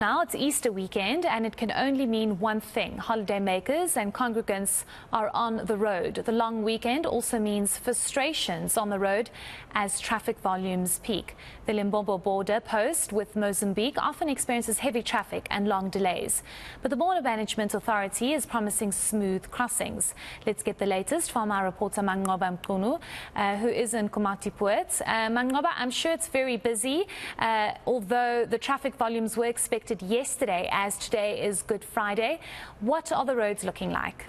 Now it's Easter weekend and it can only mean one thing. Holidaymakers and congregants are on the road. The long weekend also means frustrations on the road as traffic volumes peak. The Lebombo border post with Mozambique often experiences heavy traffic and long delays. But the Border Management Authority is promising smooth crossings. Let's get the latest from our reporter Manqoba Mchunu, who is in Komatipoort. Manqoba, I'm sure it's very busy, although the traffic volumes were expected yesterday, as today is Good Friday. What are the roads looking like?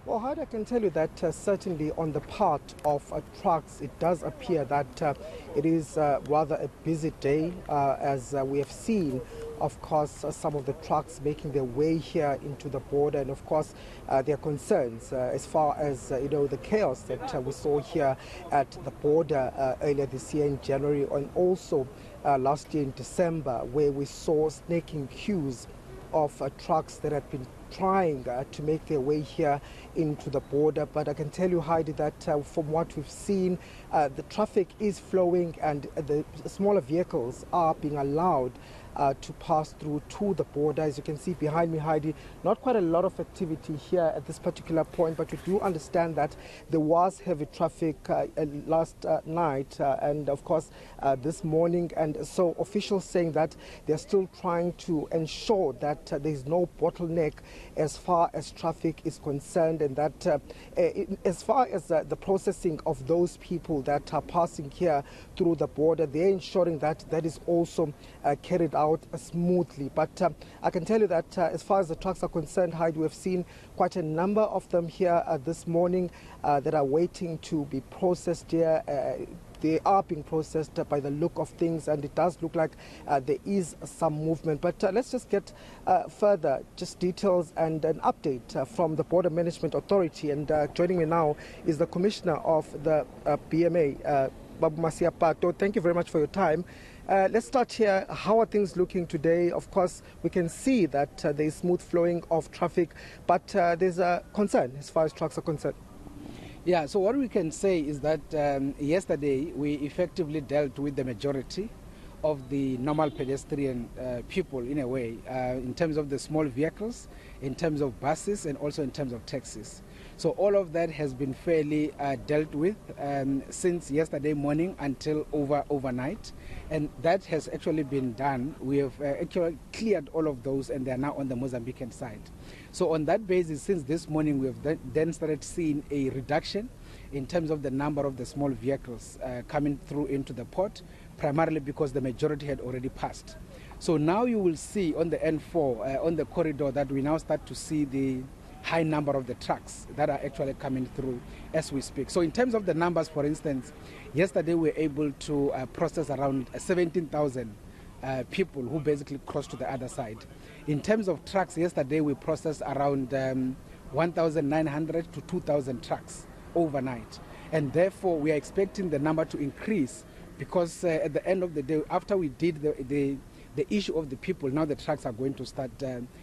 Well, Heidi, I can tell you that certainly on the part of trucks, it does appear that it is rather a busy day, as we have seen, of course, some of the trucks making their way here into the border, and of course their concerns as far as the chaos that we saw here at the border earlier this year in January, and also last year in December, where we saw snaking queues of trucks that had been trying to make their way here into the border. But I can tell you, Heidi, that from what we've seen, the traffic is flowing and the smaller vehicles are being allowed to pass through to the border. As you can see behind me, Heidi, not quite a lot of activity here at this particular point, but we do understand that there was heavy traffic last night and of course this morning, and so officials saying that they're still trying to ensure that there is no bottleneck as far as traffic is concerned, and that as far as the processing of those people that are passing here through the border, they're ensuring that that is also carried out smoothly. But I can tell you that as far as the trucks are concerned, Heidi, we have seen quite a number of them here this morning that are waiting to be processed here. They are being processed by the look of things, and it does look like there is some movement. But let's just get further just details and an update from the Border Management Authority. And joining me now is the Commissioner of the BMA, Pato. Thank you very much for your time. Let's start here. How are things looking today? Of course, we can see that there is smooth flowing of traffic, but there's a concern as far as trucks are concerned. Yeah, so what we can say is that yesterday we effectively dealt with the majority of the normal pedestrian people in a way, in terms of the small vehicles, in terms of buses, and also in terms of taxis. So all of that has been fairly dealt with since yesterday morning until overnight, and that has actually been done. We have actually cleared all of those, and they are now on the Mozambican side. So on that basis, since this morning, we have then started seeing a reduction in terms of the number of the small vehicles coming through into the port, primarily because the majority had already passed. So now you will see on the N4, on the corridor, that we now start to see the high number of the trucks that are actually coming through as we speak. So in terms of the numbers, for instance, yesterday we were able to process around 17,000 people who basically crossed to the other side. In terms of trucks, yesterday we processed around 1,900 to 2,000 trucks overnight. And therefore we are expecting the number to increase, because at the end of the day, after we did the issue of the people, now the trucks are going to start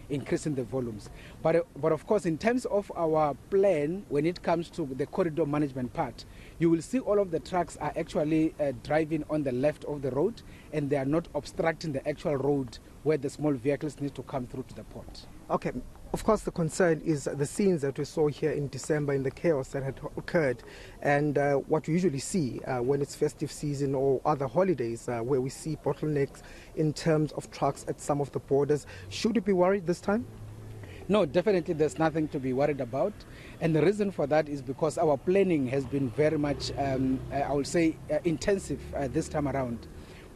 increasing the volumes. But of course, in terms of our plan, when it comes to the corridor management part, you will see all of the trucks are actually driving on the left of the road, and they are not obstructing the actual road where the small vehicles need to come through to the port. Okay. Of course, the concern is the scenes that we saw here in December, in the chaos that had occurred, and what we usually see when it's festive season or other holidays, where we see bottlenecks in terms of trucks at some of the borders. Should we be worried this time? No, definitely there's nothing to be worried about. And the reason for that is because our planning has been very much, I would say, intensive this time around.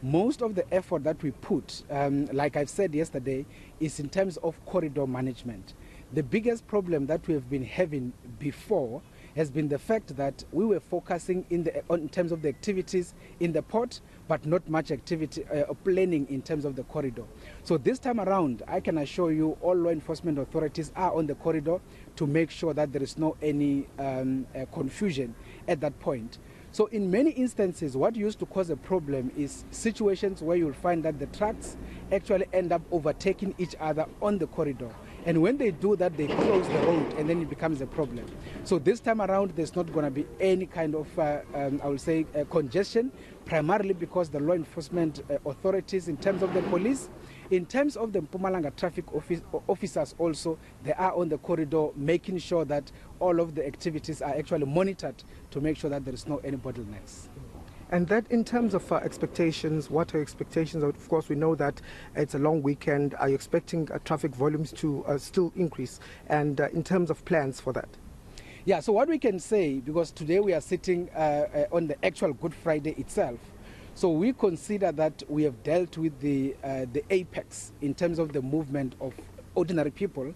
Most of the effort that we put, like I've said yesterday, is in terms of corridor management. The biggest problem that we have been having before has been the fact that we were focusing in terms of the activities in the port, but not much activity or planning in terms of the corridor. So this time around, I can assure you all law enforcement authorities are on the corridor to make sure that there is no any confusion at that point. So in many instances, what used to cause a problem is situations where you'll find that the trucks actually end up overtaking each other on the corridor. And when they do that, they close the road, and then it becomes a problem. So this time around, there's not going to be any kind of, I will say, congestion. primarily because the law enforcement authorities, in terms of the police, in terms of the Mpumalanga traffic officers also, they are on the corridor making sure that all of the activities are actually monitored to make sure that there is no any bottlenecks. And that in terms of expectations, what are your expectations? Of course, we know that it's a long weekend. Are you expecting traffic volumes to still increase? And in terms of plans for that? Yeah, so what we can say, because today we are sitting on the actual Good Friday itself, so we consider that we have dealt with the apex in terms of the movement of ordinary people,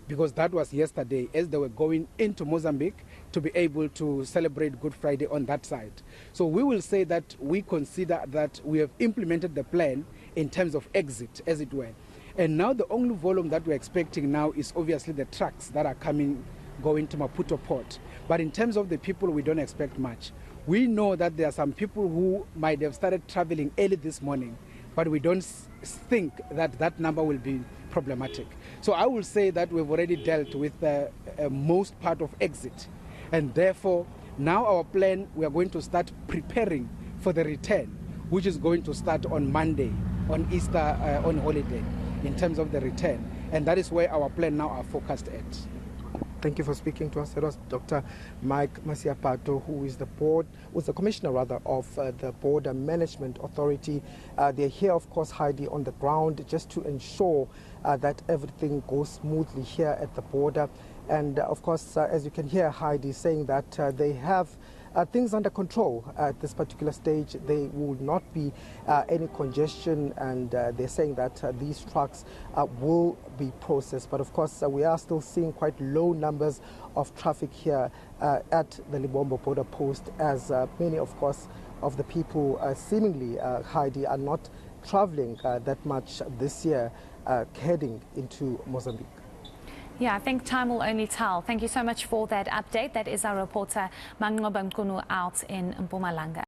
because that was yesterday as they were going into Mozambique to be able to celebrate Good Friday on that side. So we will say that we consider that we have implemented the plan in terms of exit, as it were. And now the only volume that we're expecting now is obviously the trucks that are going to Maputo port. But in terms of the people, we don't expect much. We know that there are some people who might have started traveling early this morning, but we don't think that that number will be problematic. So I will say that we've already dealt with most part of exit. And therefore, now our plan, we are going to start preparing for the return, which is going to start on Monday, on Easter, on holiday, in terms of the return. And that is where our plan now are focused at. Thank you for speaking to us. That was Dr. Mike Masiapato, who is the commissioner rather of the Border Management Authority. They're here, of course, Heidi, on the ground just to ensure that everything goes smoothly here at the border. And of course, as you can hear Heidi saying that they have things under control at this particular stage. There will not be any congestion, and they're saying that these trucks will be processed. But of course, we are still seeing quite low numbers of traffic here at the Lebombo border post, as many, of course, of the people seemingly, Heidi, are not traveling that much this year heading into Mozambique. Yeah, I think time will only tell. Thank you so much for that update. That is our reporter Manqoba Mchunu out in Mpumalanga.